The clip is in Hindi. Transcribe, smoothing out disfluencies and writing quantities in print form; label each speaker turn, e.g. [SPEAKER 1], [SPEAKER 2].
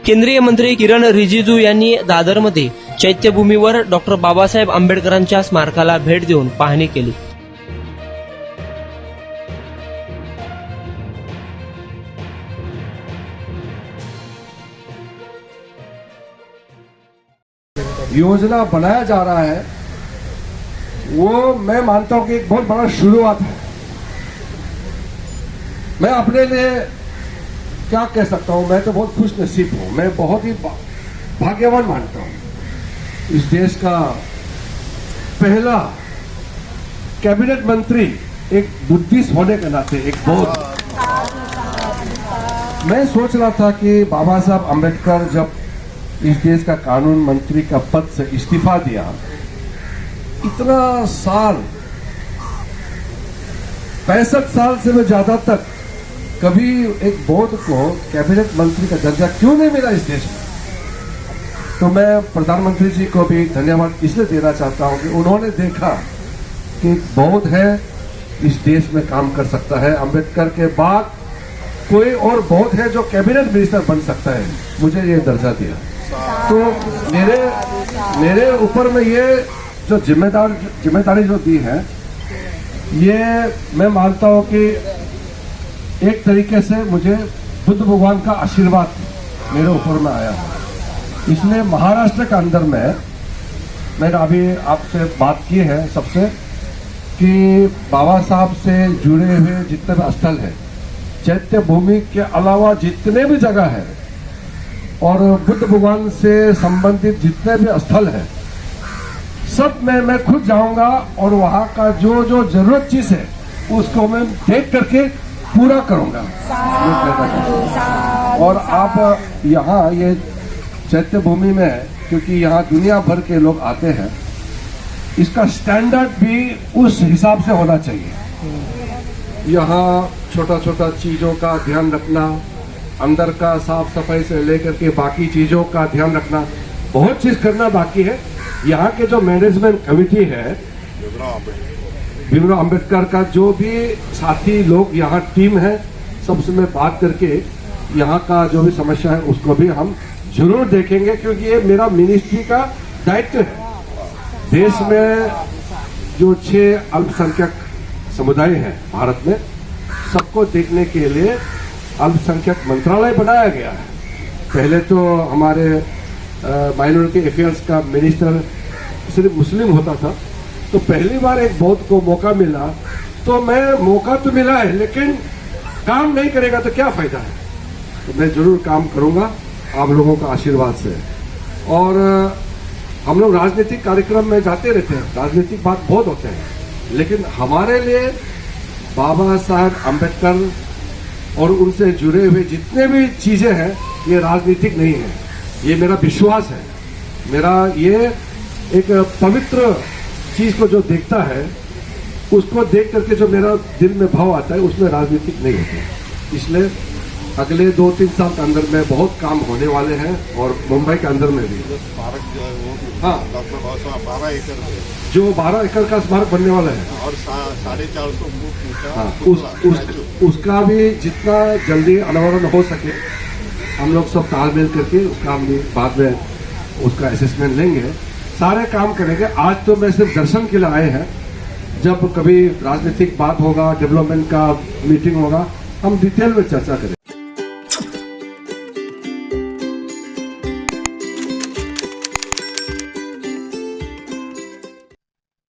[SPEAKER 1] केंद्रीय मंत्री किरण रिजिजू यांनी दादरमध्ये चैत्यभूमीवर डॉक्टर बाबासाहेब आंबेडकरांच्या स्मारकाला भेट देऊन पाहणी केली।
[SPEAKER 2] योजना बनाया जा रहा है वो मैं मानता हूं कि एक बहुत बड़ा शुरुआत है। मैं अपने लिए क्या कह सकता हूं, मैं तो बहुत खुश नसीब हूं, मैं बहुत ही भाग्यवान मानता हूं। इस देश का पहला कैबिनेट मंत्री एक बुद्धिस्ट होने के नाते एक बहुत मैं सोच रहा था कि बाबा साहब आंबेडकर जब इस देश का कानून मंत्री का पद से इस्तीफा दिया, इतना साल 65 साल से भी ज्यादा तक कभी एक बौद्ध को कैबिनेट मंत्री का दर्जा क्यों नहीं मिला इस देश में। तो मैं प्रधानमंत्री जी को भी धन्यवाद इसलिए देना चाहता हूं कि उन्होंने देखा कि बौद्ध है इस देश में काम कर सकता है, अम्बेडकर के बाद कोई और बौद्ध है जो कैबिनेट मिनिस्टर बन सकता है, मुझे ये दर्जा दिया। तो मेरे ऊपर में ये जो जिम्मेदारी जो दी है, ये मैं मानता हूं कि एक तरीके से मुझे बुद्ध भगवान का आशीर्वाद मेरे ऊपर में आया है। इसलिए महाराष्ट्र के अंदर में मैंने अभी आपसे बात की है सबसे कि बाबा साहब से जुड़े हुए जितने भी स्थल है, चैत्य भूमि के अलावा जितने भी जगह है और बुद्ध भगवान से संबंधित जितने भी स्थल है, सब में मैं खुद जाऊंगा और वहां का जो जो जरूरत चीज है उसको मैं देख करके पूरा करूंगा। और आप यहाँ ये चैत्य भूमि में, क्योंकि यहाँ दुनिया भर के लोग आते हैं, इसका स्टैंडर्ड भी उस हिसाब से होना चाहिए। यहाँ छोटा छोटा चीजों का ध्यान रखना, अंदर का साफ सफाई से लेकर के बाकी चीजों का ध्यान रखना, बहुत चीज करना बाकी है। यहाँ के जो मैनेजमेंट कमेटी है, भीमराव अंबेडकर का जो भी साथी लोग यहाँ टीम है, सबसे मैं बात करके यहाँ का जो भी समस्या है उसको भी हम जरूर देखेंगे, क्योंकि ये मेरा मिनिस्ट्री का दायित्व है। देश में जो 6 अल्पसंख्यक समुदाय हैं भारत में, सबको देखने के लिए अल्पसंख्यक मंत्रालय बनाया गया है। पहले तो हमारे माइनॉरिटी अफेयर्स का मिनिस्टर सिर्फ मुस्लिम होता था, तो पहली बार एक बौद्ध को मौका मिला, तो मैं मौका तो मिला है लेकिन काम नहीं करेगा तो क्या फायदा है। तो मैं जरूर काम करूंगा आप लोगों का आशीर्वाद से। और हम लोग राजनीतिक कार्यक्रम में जाते रहते हैं, राजनीतिक बात बहुत होते हैं, लेकिन हमारे लिए बाबा साहब आंबेडकर और उनसे जुड़े हुए जितने भी चीजें हैं ये राजनीतिक नहीं है, ये मेरा विश्वास है। मेरा ये एक पवित्र चीज को जो देखता है उसको देख करके जो मेरा दिल में भाव आता है उसमें राजनीतिक नहीं होता। इसलिए अगले 2-3 साल के अंदर में बहुत काम होने वाले हैं और मुंबई के अंदर में भी हाँ
[SPEAKER 3] डॉक्टर बाबा साहब 12 एकड़
[SPEAKER 2] जो 12 एकड़ का स्मारक बनने वाला है
[SPEAKER 3] और 450 फुट
[SPEAKER 2] हाँ, उसका भी जितना जल्दी अनावरण हो सके हम लोग सब तालमेल करके उसका हम बाद में उसका असेसमेंट लेंगे, सारे काम करेंगे। आज तो मैं सिर्फ दर्शन के लिए आए हैं, जब कभी राजनीतिक बात होगा, डेवलपमेंट का मीटिंग होगा, हम डिटेल में चर्चा करेंगे।